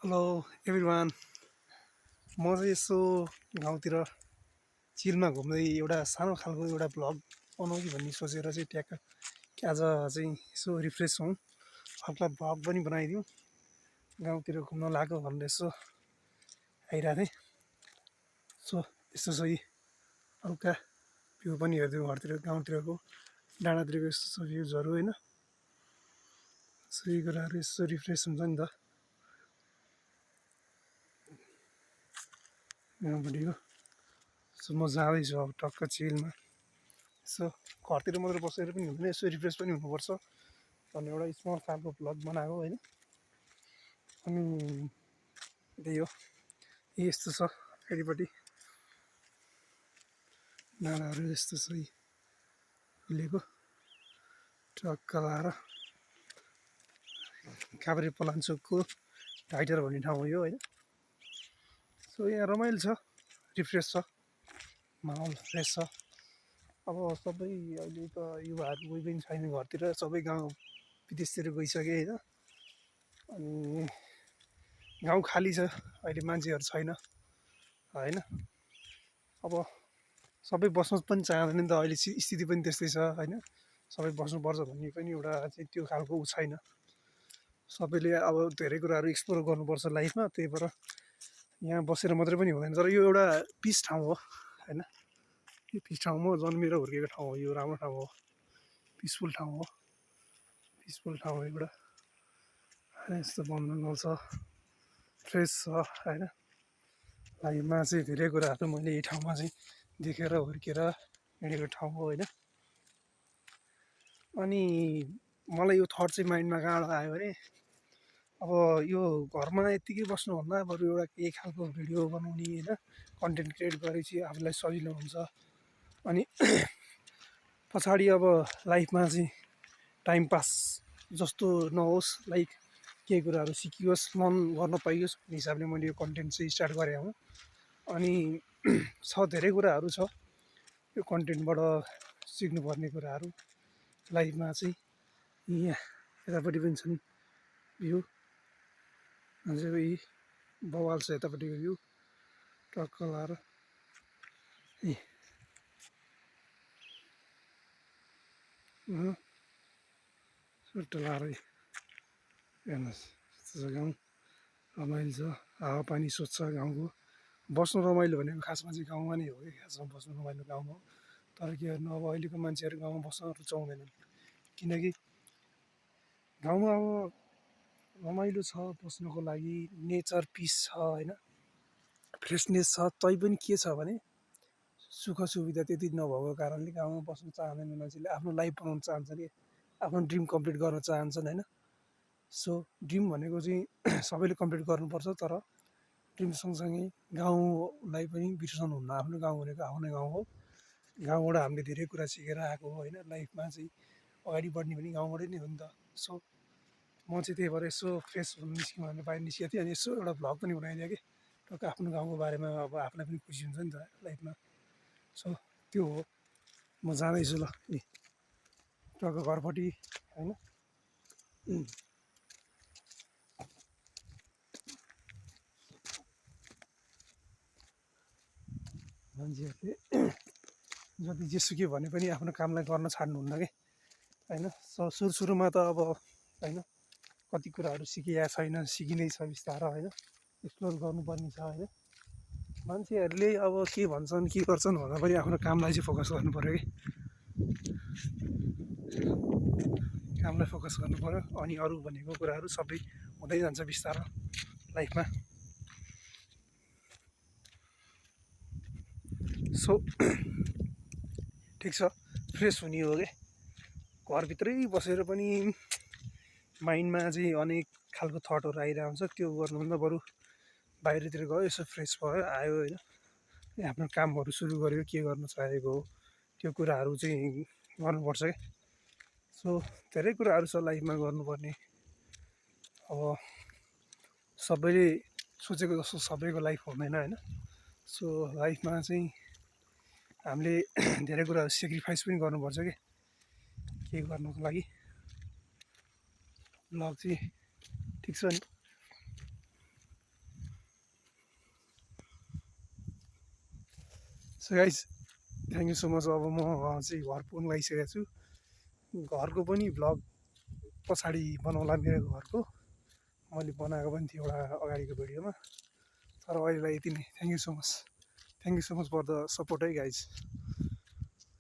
Hello everyone. म चाहिँ यसो गाउँतिर चिलमा घुम्दै एउटा सानो खालको एउटा भ्लग बनाउँ कि भन्ने सोचेर चाहिँ ट्याक्क कि आज चाहिँ यसो रिफ्रेस हौँ, हल्का भ्लग पनि बनाइदिउँ, गाउँतिर घुम्न लाग्यो भनेर यसो आइरहेको थिएँ। सो यस्तो चाहिँ हल्का भ्यू पनि हेरिदिउँ, घरतिर गाउँतिरको डाँडातिरको यस्तो भ्युजहरू होइन, सही कुराहरू यसो रिफ्रेस हुन्छ नि त गाउँपट्टिको। सो म जाँदैछु अब टक्क चिलमा, यसो घरतिर मात्र बसेर पनि हुँदैन, यसो रिफ्रेस पनि हुनुपर्छ भन्ने एउटा स्मल खालको भ्लग बनाएको होइन। अनि त्यही हो, यस्तो छ अगाडिपट्टि डाँडाहरू यस्तो छ हिलेको, ट्रक्क लाएर काभ्रे पलाञ्चोकको टाइटर भन्ने ठाउँ हो यो होइन। सो यहाँ रमाइलो छ, रिफ्रेस छ, माहौल फ्रेस छ। अब सबै अहिले त युवाहरू कोही पनि छैन घरतिर, सबै गाउँ विदेशतिर गइसके होइन। अनि गाउँ खाली छ, अहिले मान्छेहरू छैन होइन। अब सबै बस्नु पनि चाहँदैन नि त, अहिले स्थिति पनि त्यस्तै छ होइन। सबै बस्नुपर्छ भन्ने पनि एउटा चाहिँ त्यो खालको ऊ छैन। सबैले अब धेरै कुराहरू एक्सप्लोर गर्नुपर्छ लाइफमा, त्यही भएर यहाँ बसेर मात्रै पनि हुँदैन। तर यो एउटा पिस ठाउँ हो होइन, यो पिस ठाउँ हो, जन्मेर हुर्केको ठाउँ हो, यो राम्रो ठाउँ हो, पिसफुल ठाउँ हो, पिसफुल ठाउँ हो एउटा होइन। यस्तो वनजङ्गल छ, फ्रेस छ होइन। लाइफमा चाहिँ धेरै कुराहरू मैले यही ठाउँमा चाहिँ देखेर हुर्केर हिँडेको ठाउँ हो होइन। अनि मलाई यो थट चाहिँ माइन्डमा कहाँबाट आयो भने, अब यो घरमा यत्तिकै बस्नुभन्दा बरु एउटा केही खालको भिडियो बनाउने होइन, कन्टेन्ट क्रिएट गरेपछि आफूलाई सजिलो हुन्छ। अनि पछाडि अब लाइफमा चाहिँ टाइम पास जस्तो नहोस्, लाइक केही कुराहरू सिकियोस्, मन गर्न पाइयोस् भन्ने हिसाबले मैले यो कन्टेन्ट चाहिँ स्टार्ट गरेँ हुँ। अनि छ धेरै कुराहरू छ यो कन्टेन्टबाट सिक्नुपर्ने कुराहरू लाइफमा चाहिँ। यहाँ यतापट्टि पनि छन् भ्यू, अझै यही बवाल छ यतापट्टिको भ्यू, टक्क लाएर सुट्ट लाएर हेर्नुहोस्, यस्तो छ गाउँ, रमाइलो छ, हावापानी स्वच्छ गाउँको। बस्नु रमाइलो भनेको खासमा चाहिँ गाउँमा नै हो कि, खासमा बस्नु रमाइलो गाउँमा हो। तर के गर्नु, अब अहिलेको मान्छेहरू गाउँमा बस्न रुचाउँदैनन्, किनकि गाउँमा अब रमाइलो छ बस्नुको लागि, नेचर पिस छ होइन, फ्रेसनेस छ। तैपनि के छ भने सुख सुविधा त्यति नभएको कारणले गाउँमा बस्नु चाहँदैन मान्छेले, आफ्नो लाइफ बनाउन चाहन्छन् कि, आफ्नो ड्रिम कम्प्लिट गर्न चाहन्छन् होइन। सो ड्रिम भनेको चाहिँ सबैले कम्प्लिट गर्नुपर्छ, तर ड्रिम सँगसँगै गाउँलाई पनि बिर्सनुहुन्न। आफ्नो गाउँ भनेको आफ्नै गाउँ हो, गाउँबाट हामीले धेरै कुरा सिकेर आएको हो होइन। लाइफमा चाहिँ अगाडि बढ्ने पनि गाउँबाटै नै हो नि त। सो म चाहिँ त्यही भएर यसो फ्रेस हुनु निस्क्यौँ भनेर बाहिर निस्केको थिएँ। अनि यसो एउटा भ्लग पनि बनाइदिएँ कि, टक्क आफ्नो गाउँको बारेमा अब आफूलाई पनि खुसी हुन्छ नि त लाइफमा। सो त्यो हो, म जाँदैछु ल टक्क घरपट्टि होइन। मान्छेहरूले जति जेसुकै भने पनि आफ्नो कामलाई गर्न छाड्नुहुन्न कि होइन। सुरुमा त अब होइन कति कुराहरू सिकिया छैन, सिकिँदै छ बिस्तारो होइन, एक्सप्लोर गर्नुपर्ने छ होइन। मान्छेहरूले अब के भन्छन् के गर्छन् भन्दा पनि आफ्नो कामलाई चाहिँ फोकस गर्नु पऱ्यो कि, कामलाई फोकस गर्नु पऱ्यो। अनि अरू भनेको कुराहरू सबै हुँदै जान्छ बिस्तारो लाइफमा। सो ठिक छ, फ्रेस हुने हो कि, घरभित्रै बसेर पनि माइन्डमा चाहिँ अनेक खालको थटहरू आइरहेको हुन्छ, त्यो गर्नुभन्दा बरु बाहिरतिर गयो, यसो फ्रेस भयो आयो होइन, आफ्नो कामहरू सुरु गर्यो, के गर्न चाहेको हो त्यो कुराहरू चाहिँ गर्नुपर्छ क्या। सो धेरै कुराहरू छ लाइफमा गर्नुपर्ने। अब सबैले सोचेको जस्तो सबैको लाइफ हुँदैन होइन। सो लाइफमा चाहिँ हामीले धेरै कुराहरू सेक्रिफाइस पनि गर्नुपर्छ कि, के गर्नको लागि। ब्लग चाहिँ ठिक छ नि। So guys thank you so much. अब म चाहिँ घर पुग्न लागिसकेको छु। घरको पनि भ्लग पछाडि बनाउला मेरो घरको, मैले बनाएको पनि थिएँ एउटा अगाडिको भिडियोमा। तर अहिलेलाई यति नै। Thank you so much for the support है गाइज।